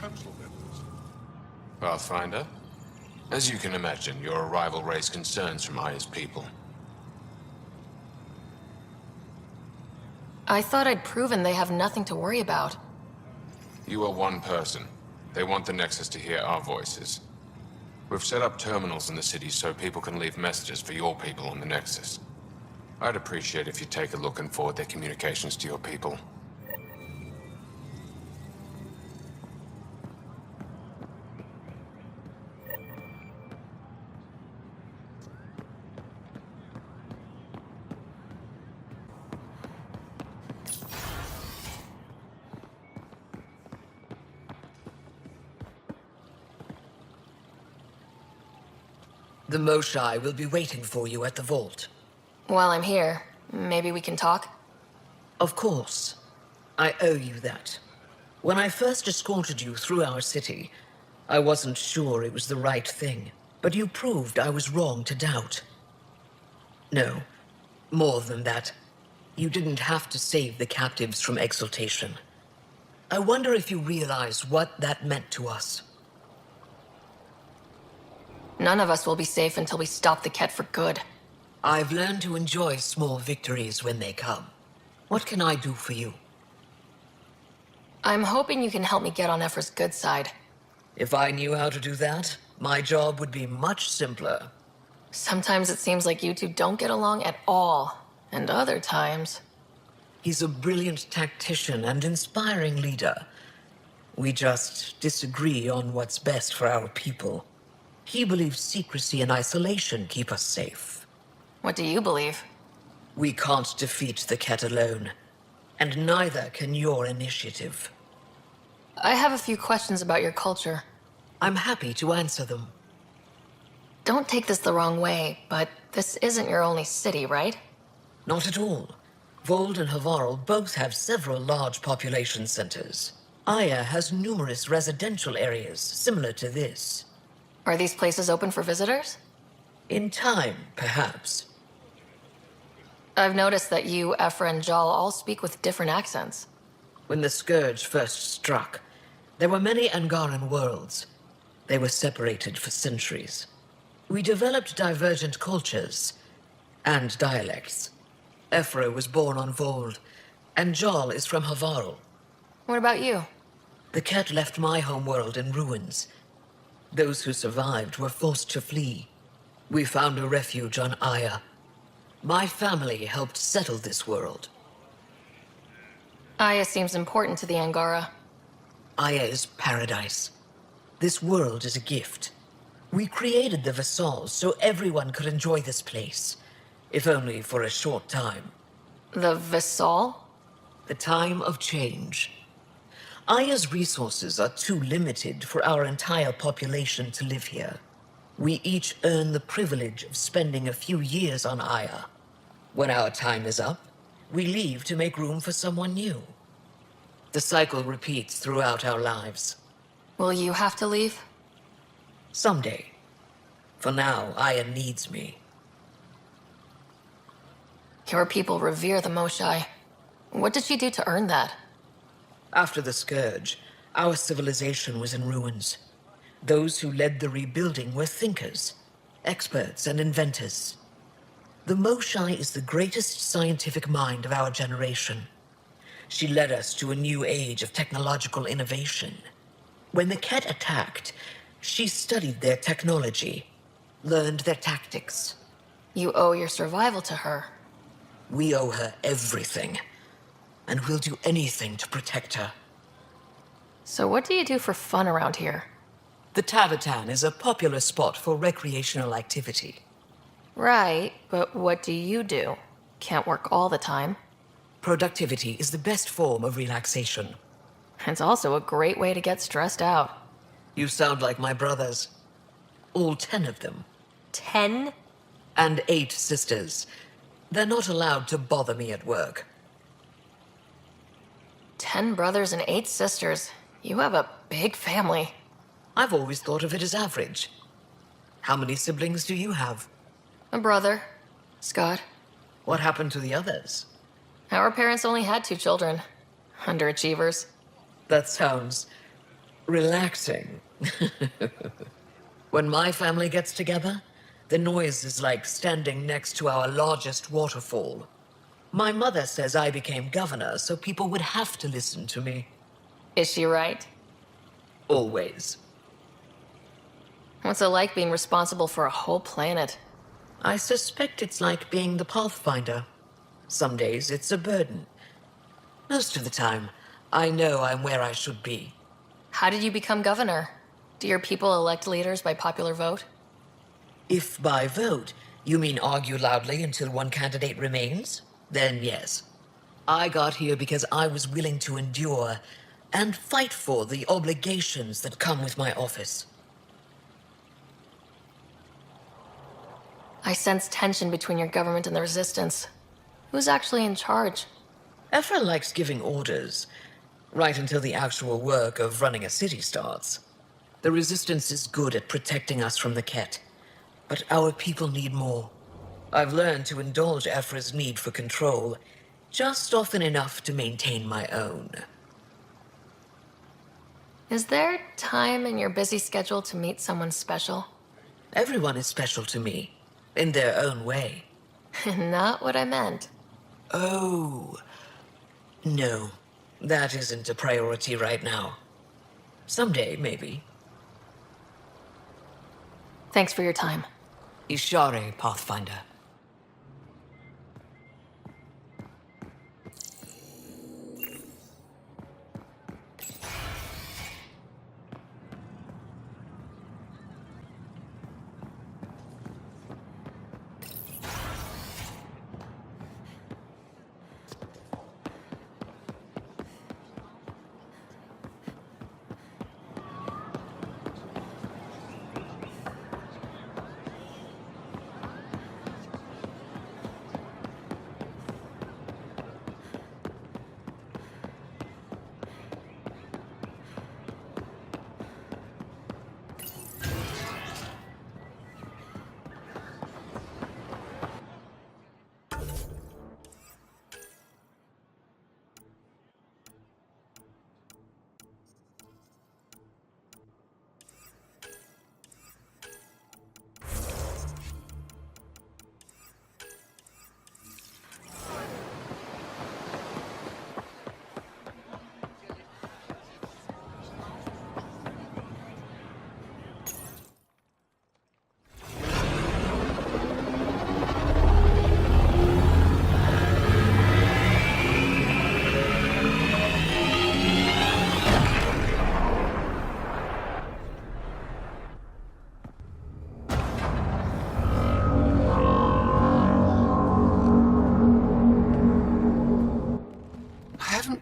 council members. Pathfinder? As you can imagine, your arrival raised concerns from Aya's people. I thought I'd proven they have nothing to worry about. You are one person. They want the Nexus to hear our voices. We've set up terminals in the city so people can leave messages for your people on the Nexus. I'd appreciate if you take a look and forward their communications to your people. The Moshai will be waiting for you at the vault. While I'm here, maybe we can talk? Of course. I owe you that. When I first escorted you through our city, I wasn't sure it was the right thing, but you proved I was wrong to doubt. No, more than that. You didn't have to save the captives from exaltation. I wonder if you realize what that meant to us. None of us will be safe until we stop the Ket for good. I've learned to enjoy small victories when they come. What can I do for you? I'm hoping you can help me get on Ephra's good side. If I knew how to do that, my job would be much simpler. Sometimes it seems like you two don't get along at all, and other times... He's a brilliant tactician and inspiring leader. We just disagree on what's best for our people. He believes secrecy and isolation keep us safe. What do you believe? We can't defeat the Ket alone, and neither can your initiative. I have a few questions about your culture. I'm happy to answer them. Don't take this the wrong way, but this isn't your only city, right? Not at all. Vold and Havarl both have several large population centers. Aya has numerous residential areas similar to this. Are these places open for visitors? In time, perhaps. I've noticed that you, Ephra, and Jal all speak with different accents. When the Scourge first struck, there were many Angaran worlds. They were separated for centuries. We developed divergent cultures and dialects. Ephra was born on Vold, and Jal is from Havarl. What about you? The Ket left my homeworld in ruins. Those who survived were forced to flee. We found a refuge on Aya. My family helped settle this world. Aya seems important to the Angara. Aya is paradise. This world is a gift. We created the Vassals so everyone could enjoy this place, if only for a short time. The Vassal? The time of change. Aya's resources are too limited for our entire population to live here. We each earn the privilege of spending a few years on Aya. When our time is up, we leave to make room for someone new. The cycle repeats throughout our lives. Will you have to leave? Someday. For now, Aya needs me. Your people revere the Moshai. What did she do to earn that? After the Scourge, our civilization was in ruins. Those who led the rebuilding were thinkers, experts, and inventors. The Moshai is the greatest scientific mind of our generation. She led us to a new age of technological innovation. When the Ket attacked, she studied their technology, learned their tactics. You owe your survival to her. We owe her everything, and we'll do anything to protect her. So what do you do for fun around here? The Tavatan is a popular spot for recreational activity. Right, but what do you do? Can't work all the time. Productivity is the best form of relaxation. It's also a great way to get stressed out. You sound like my brothers. All 10 of them. 10? And 8 sisters. They're not allowed to bother me at work. 10 brothers and 8 sisters. You have a big family. I've always thought of it as average. How many siblings do you have? A brother, Scott. What happened to the others? Our parents only had 2 children. Underachievers. That sounds Relaxing. When my family gets together, the noise is like standing next to our largest waterfall. My mother says I became governor, so people would have to listen to me. Is she right? Always. What's it like being responsible for a whole planet? I suspect it's like being the Pathfinder. Some days it's a burden. Most of the time, I know I'm where I should be. How did you become governor? Do your people elect leaders by popular vote? If by vote you mean argue loudly until one candidate remains, then yes. I got here because I was willing to endure and fight for the obligations that come with my office. I sense tension between your government and the Resistance. Who's actually in charge? Ephra likes giving orders, right until the actual work of running a city starts. The Resistance is good at protecting us from the Ket, but our people need more. I've learned to indulge Ephra's need for control, just often enough to maintain my own. Is there time in your busy schedule to meet someone special? Everyone is special to me, in their own way. Not what I meant. Oh, no, that isn't a priority right now. Someday, maybe. Thanks for your time. Ishare, Pathfinder.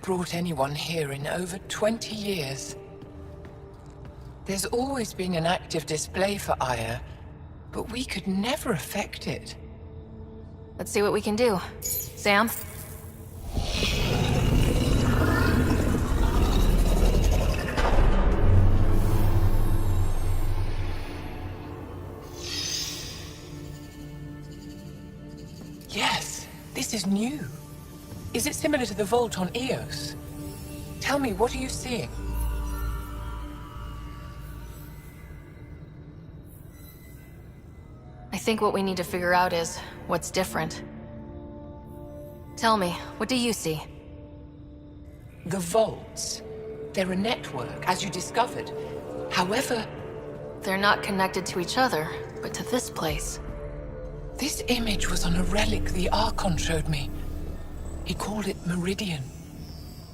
Brought anyone here in over 20 years. There's always been an active display for Aya, but we could never affect it. Let's see what we can do. Sam? Yes, this is new. Is it similar to the vault on Eos? Tell me, what are you seeing? I think what we need to figure out is what's different. Tell me, what do you see? The vaults. They're a network, as you discovered. However, They're not connected to each other, but to this place. this image was on a relic the Archon showed me. He called it Meridian.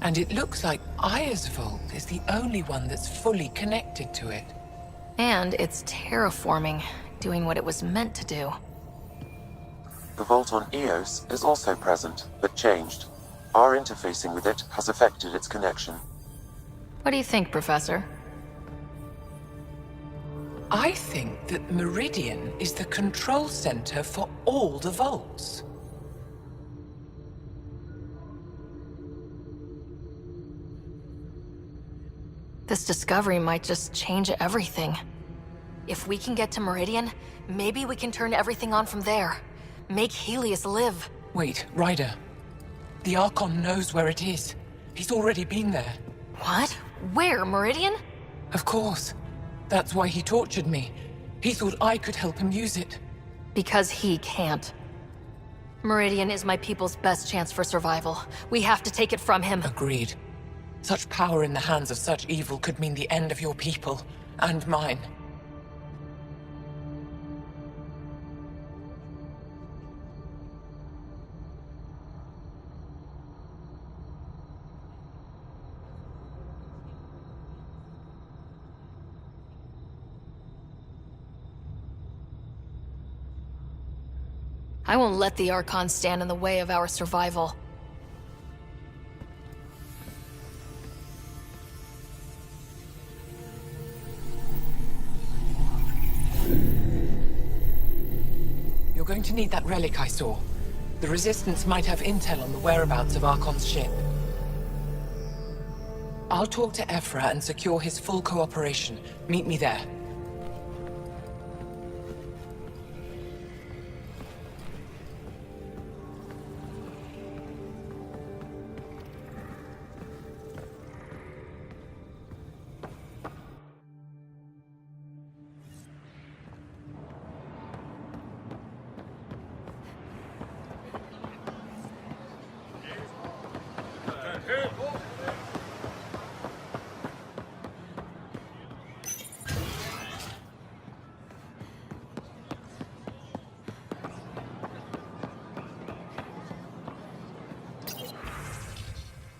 And it looks like Aya's vault is the only one that's fully connected to it. And it's terraforming, doing what it was meant to do. The vault on Eos is also present, but changed. Our interfacing with it has affected its connection. What do you think, Professor? I think that Meridian is the control center for all the vaults. This discovery might just change everything. If we can get to Meridian, maybe we can turn everything on from there. Make Helios live. Wait, Ryder. The Archon knows where it is. He's already been there. What? Where? Meridian? Of course. That's why he tortured me. He thought I could help him use it. Because he can't. Meridian is my people's best chance for survival. We have to take it from him. Agreed. Such power in the hands of such evil could mean the end of your people, and mine. I won't let the Archon stand in the way of our survival. You're going to need that relic I saw. The Resistance might have intel on the whereabouts of Archon's ship. I'll talk to Ephra and secure his full cooperation. Meet me there.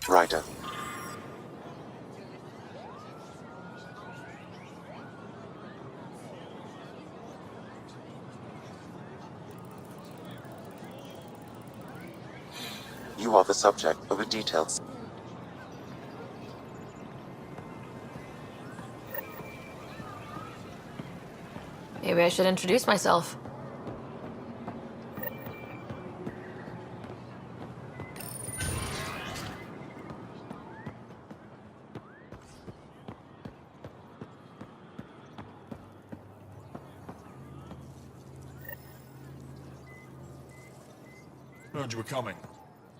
Ryder. You are the subject of a detailed... Maybe I should introduce myself. Heard you were coming.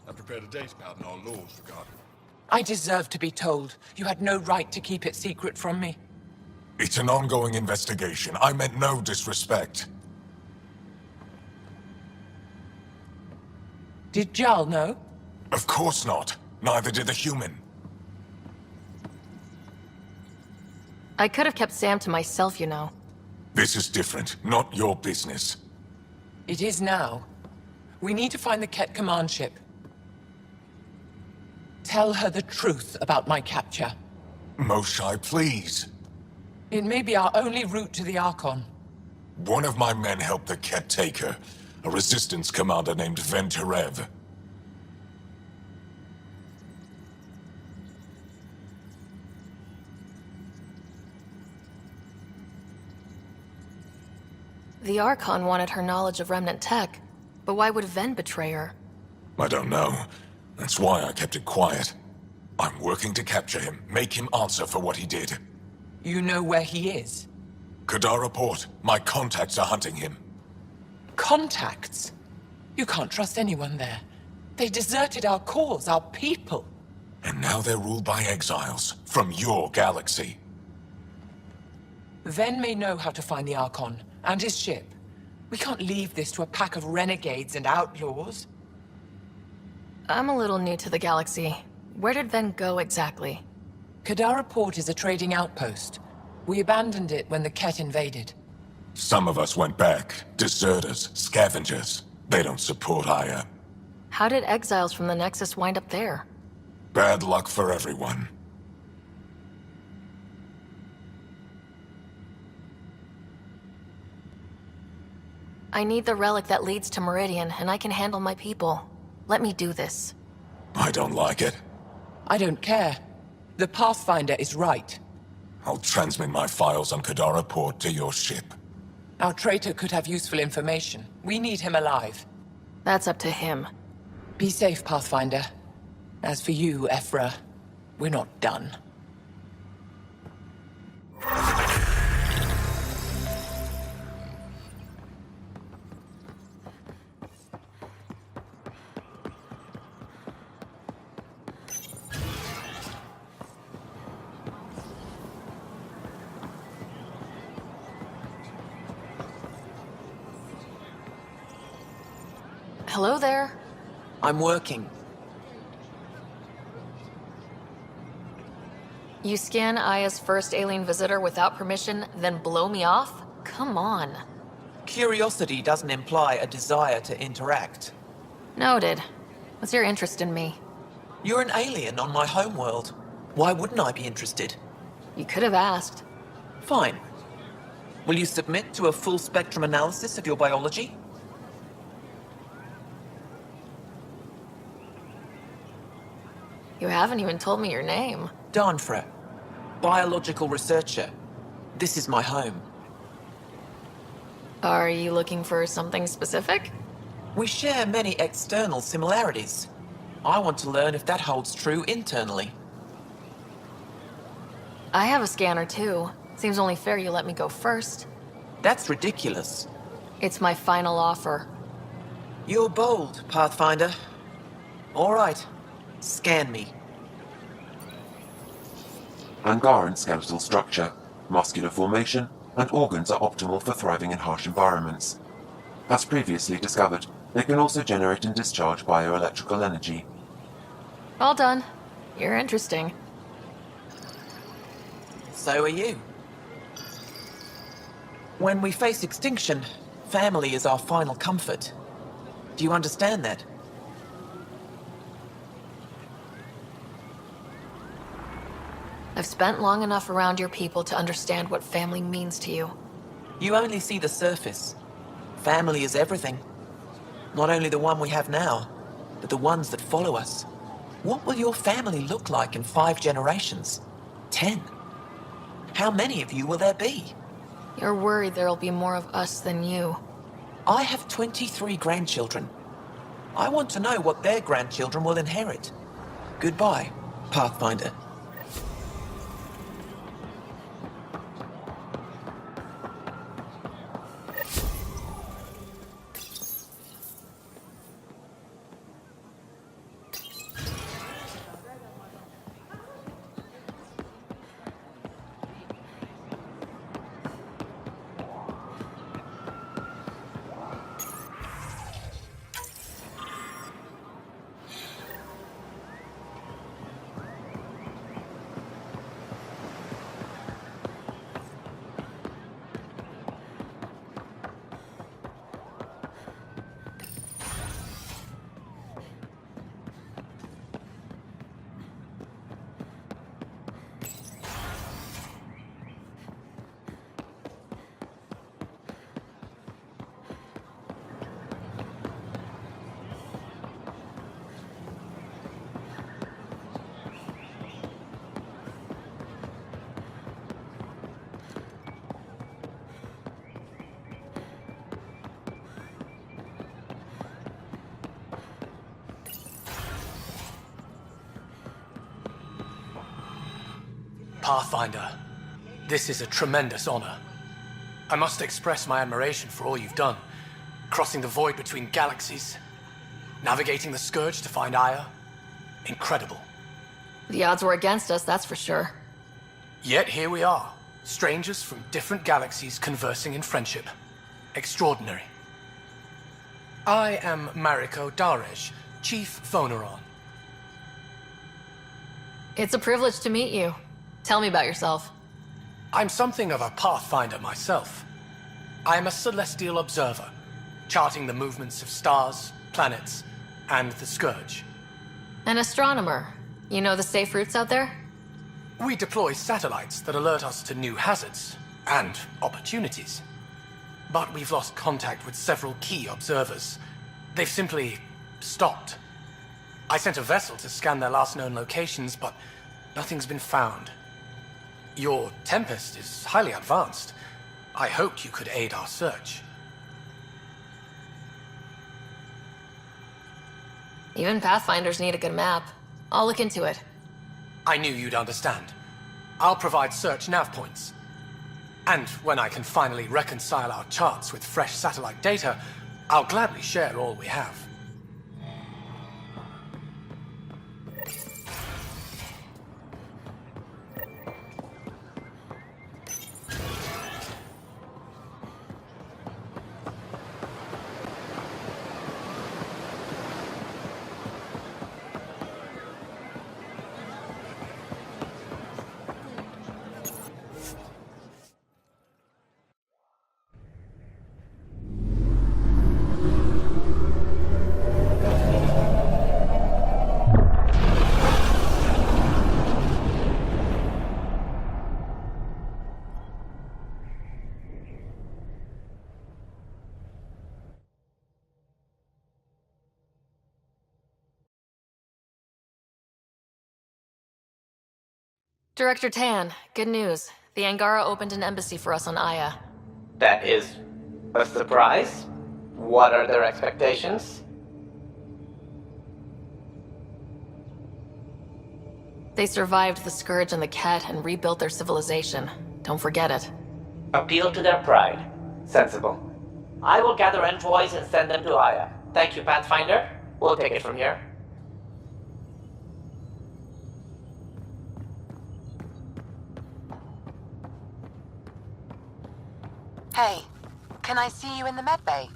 I prepared a date about our laws regarding... I deserve to be told. You had no right to keep it secret from me. It's an ongoing investigation. I meant no disrespect. Did Jal know? Of course not. Neither did the human. I could have kept Sam to myself, you know. This is different. Not your business. It is now. We need to find the Ket command ship. Tell her the truth about my capture. Moshai, please. It may be our only route to the Archon. One of my men helped the Ket take her. A resistance commander named Venturev. The Archon wanted her knowledge of Remnant tech, but why would Ven betray her? I don't know. That's why I kept it quiet. I'm working to capture him, make him answer for what he did. You know where he is? Kadara Port. My contacts are hunting him. Contacts? You can't trust anyone there. They deserted our cause, our people. And now they're ruled by exiles from your galaxy. Ven may know how to find the Archon and his ship. We can't leave this to a pack of renegades and outlaws. I'm a little new to the galaxy. Where did Ven go exactly? Kadara Port is a trading outpost. We abandoned it when the Ket invaded. Some of us went back. Deserters, scavengers. They don't support Aya. How did exiles from the Nexus wind up there? Bad luck for everyone. I need the relic that leads to Meridian, and I can handle my people. Let me do this. I don't like it. I don't care. The Pathfinder is right. I'll transmit my files on Kadara Port to your ship. Our traitor could have useful information. We need him alive. That's up to him. Be safe, Pathfinder. As for you, Ephra, we're not done. Hello there. I'm working. You scan Aya's first alien visitor without permission, then blow me off? Come on. Curiosity doesn't imply a desire to interact. Noted. What's your interest in me? You're an alien on my homeworld. Why wouldn't I be interested? You could have asked. Fine. Will you submit to a full spectrum analysis of your biology? You haven't even told me your name. Darnfra, biological researcher. This is my home. Are you looking for something specific? We share many external similarities. I want to learn if that holds true internally. I have a scanner too. Seems only fair you let me go first. That's ridiculous. It's my final offer. You're bold, Pathfinder. All right, scan me. Angaran skeletal structure, muscular formation, and organs are optimal for thriving in harsh environments. As previously discovered, they can also generate and discharge bioelectrical energy. All done. You're interesting. So are you. When we face extinction, family is our final comfort. Do you understand that? I've spent long enough around your people to understand what family means to you. You only see the surface. Family is everything. Not only the one we have now, but the ones that follow us. What will your family look like in 5 generations? 10? How many of you will there be? You're worried there'll be more of us than you. I have 23 grandchildren. I want to know what their grandchildren will inherit. Goodbye, Pathfinder. Pathfinder, this is a tremendous honor. I must express my admiration for all you've done. Crossing the void between galaxies, navigating the Scourge to find Aya. Incredible. The odds were against us, that's for sure. Yet here we are, strangers from different galaxies conversing in friendship. Extraordinary. I am Mariko Darej, Chief Voneron. It's a privilege to meet you. Tell me about yourself. I'm something of a pathfinder myself. I am a celestial observer, charting the movements of stars, planets, and the Scourge. An astronomer. You know the safe routes out there? We deploy satellites that alert us to new hazards and opportunities. But we've lost contact with several key observers. They've simply stopped. I sent a vessel to scan their last known locations, but nothing's been found. Your Tempest is highly advanced. I hoped you could aid our search. Even Pathfinders need a good map. I'll look into it. I knew you'd understand. I'll provide search nav points. And when I can finally reconcile our charts with fresh satellite data, I'll gladly share all we have. Director Tan, good news. The Angara opened an embassy for us on Aya. That is a surprise? What are their expectations? They survived the Scourge and the Ket and rebuilt their civilization. Don't forget it. Appeal to their pride. Sensible. I will gather envoys and send them to Aya. Thank you, Pathfinder. We'll take it from here. Hey, can I see you in the med bay?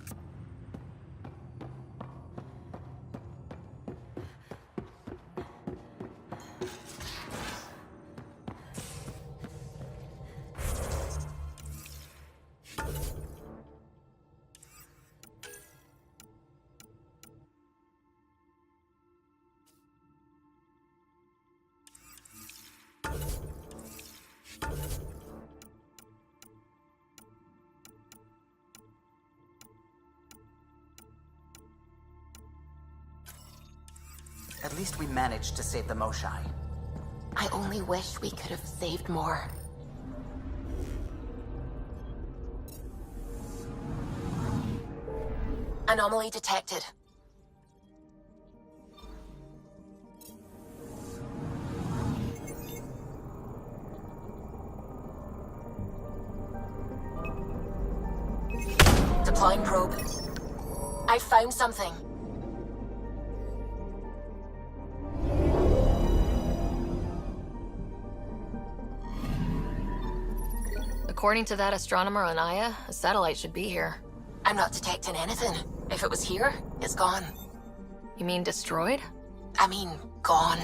At least we managed to save the Moshai. I only wish we could have saved more. Anomaly detected. Deploying probe. I found something. According to that astronomer on Aya, a satellite should be here. I'm not detecting anything. If it was here, it's gone. You mean destroyed? I mean, gone.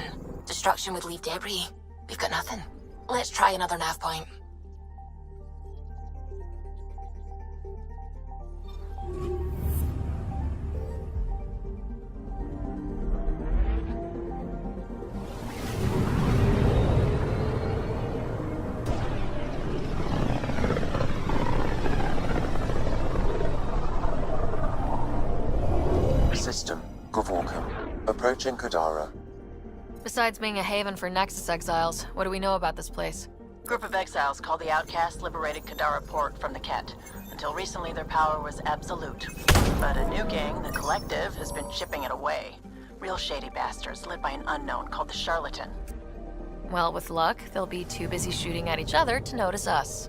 Destruction would leave debris. We've got nothing. Let's try another nav point. System, Gavorka. Approaching Kadara. Besides being a haven for Nexus exiles, what do we know about this place? Group of exiles called the Outcast liberated Kadara Port from the Ket. Until recently, their power was absolute. But a new gang, the Collective, has been chipping it away. Real shady bastards led by an unknown called the Charlatan. Well, with luck, they'll be too busy shooting at each other to notice us.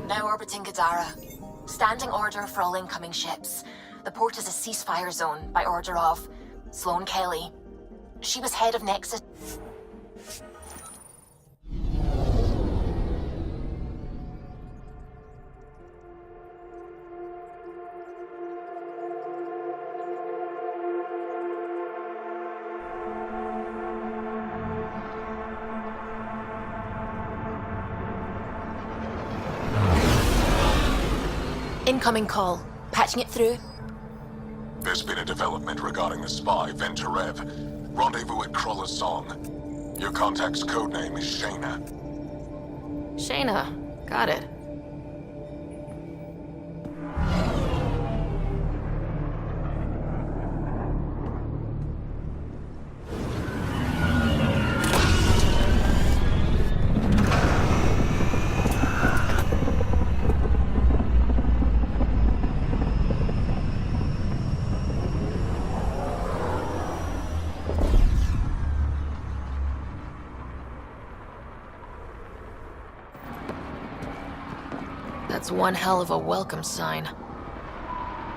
Now orbiting Gadara. Standing order for all incoming ships. The port is a ceasefire zone by order of Sloane Kelly. She was head of Nexus. Incoming call. Patching it through. There's been a development regarding the spy, Venturev. Rendezvous at Kroller's Song. Your contact's codename is Shena. Shena. Got it. That's one hell of a welcome sign.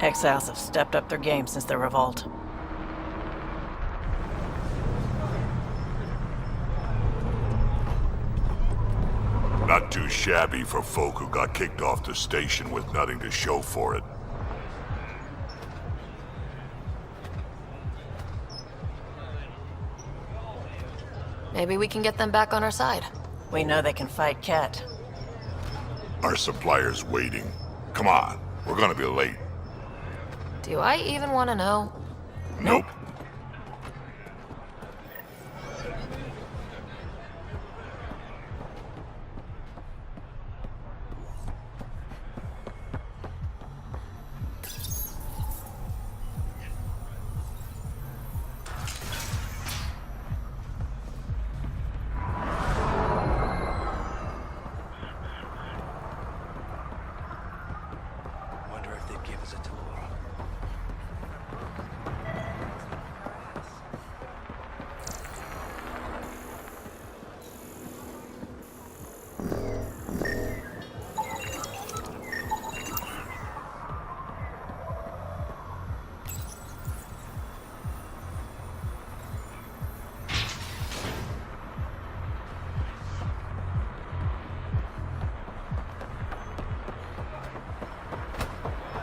Exiles have stepped up their game since their revolt. Not too shabby for folk who got kicked off the station with nothing to show for it. Maybe we can get them back on our side. We know they can fight Ket. Our supplier's waiting. Come on, we're gonna be late. Do I even want to know? Nope. Wonder if they'd give us a tour.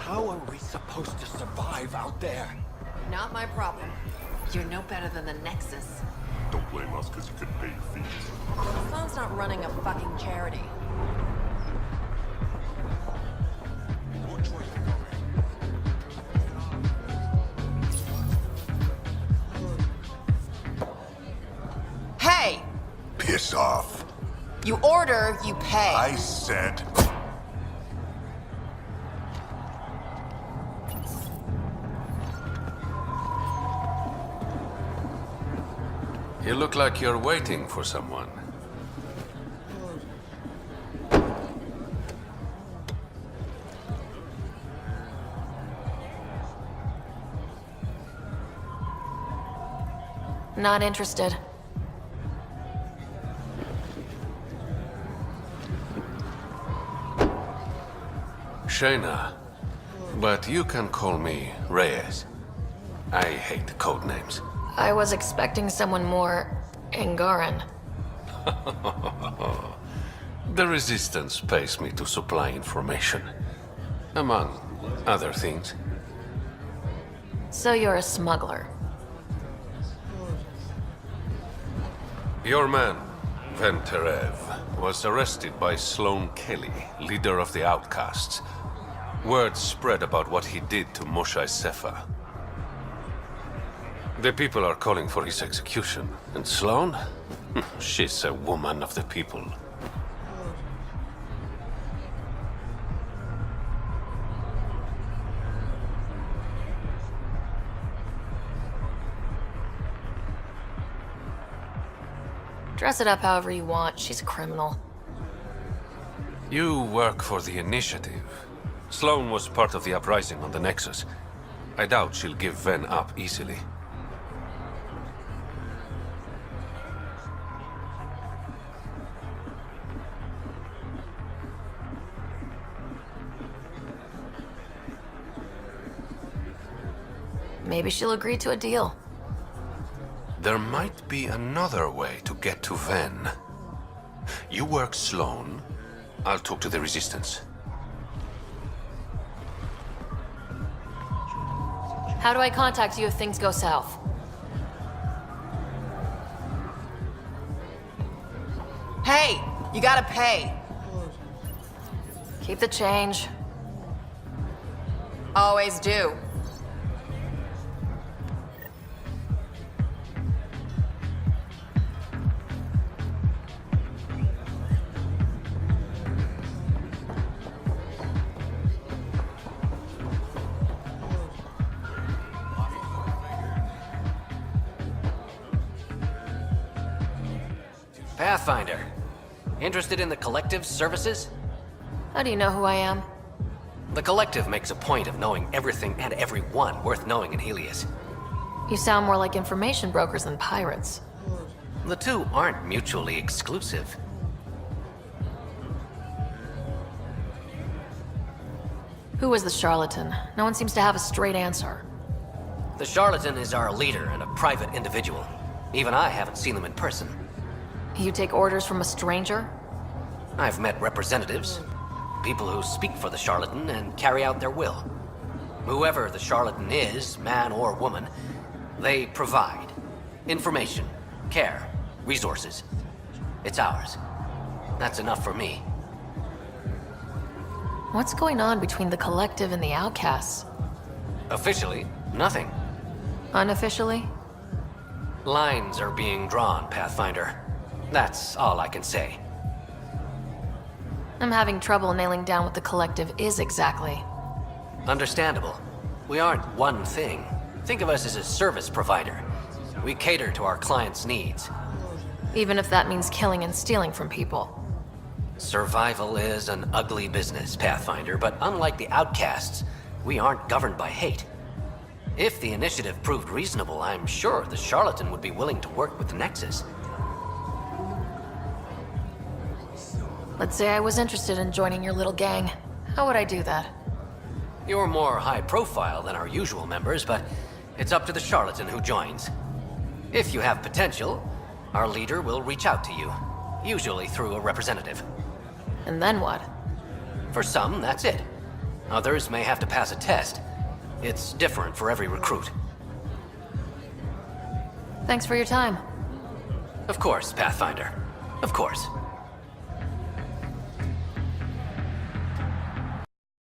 How are we supposed to survive out there? Not my problem. You're no better than the Nexus. Don't blame us because you couldn't pay your fees. Sloan's not running a fucking charity. Hey! Piss off. You order, you pay. I said... You look like you're waiting for someone. Not interested. Shena. But you can call me Reyes. I hate the code names. I was expecting someone more Angaran. The Resistance pays me to supply information. Among other things. So you're a smuggler. Your man, Venterev, was arrested by Sloan Kelly, leader of the Outcasts. Word spread about what he did to Moshae Sefa. The people are calling for his execution. And Sloan? She's a woman of the people. Dress it up however you want. She's a criminal. You work for the Initiative. Sloan was part of the uprising on the Nexus. I doubt she'll give Ven up easily. Maybe she'll agree to a deal. There might be another way to get to Ven. You work Sloan. I'll talk to the Resistance. How do I contact you if things go south? Hey! You gotta pay. Keep the change. Always do. Pathfinder. Interested in the Collective's services? How do you know who I am? The Collective makes a point of knowing everything and everyone worth knowing in Helios. You sound more like information brokers than pirates. The two aren't mutually exclusive. Who is the charlatan? No one seems to have a straight answer. The charlatan is our leader and a private individual. Even I haven't seen them in person. You take orders from a stranger? I've met representatives, people who speak for the charlatan and carry out their will. Whoever the charlatan is, man or woman, they provide information, care, resources. It's ours. That's enough for me. What's going on between the Collective and the Outcasts? Officially, nothing. Unofficially? Lines are being drawn, Pathfinder. That's all I can say. I'm having trouble nailing down what the Collective is exactly. Understandable. We aren't one thing. Think of us as a service provider. We cater to our clients' needs. Even if that means killing and stealing from people. Survival is an ugly business, Pathfinder, but unlike the outcasts, we aren't governed by hate. If the initiative proved reasonable, I'm sure the Charlatan would be willing to work with the Nexus. Let's say I was interested in joining your little gang. How would I do that? You're more high profile than our usual members, but it's up to the Charlatan who joins. If you have potential, our leader will reach out to you, usually through a representative. And then what? For some, that's it. Others may have to pass a test. It's different for every recruit. Thanks for your time. Of course, Pathfinder. Of course.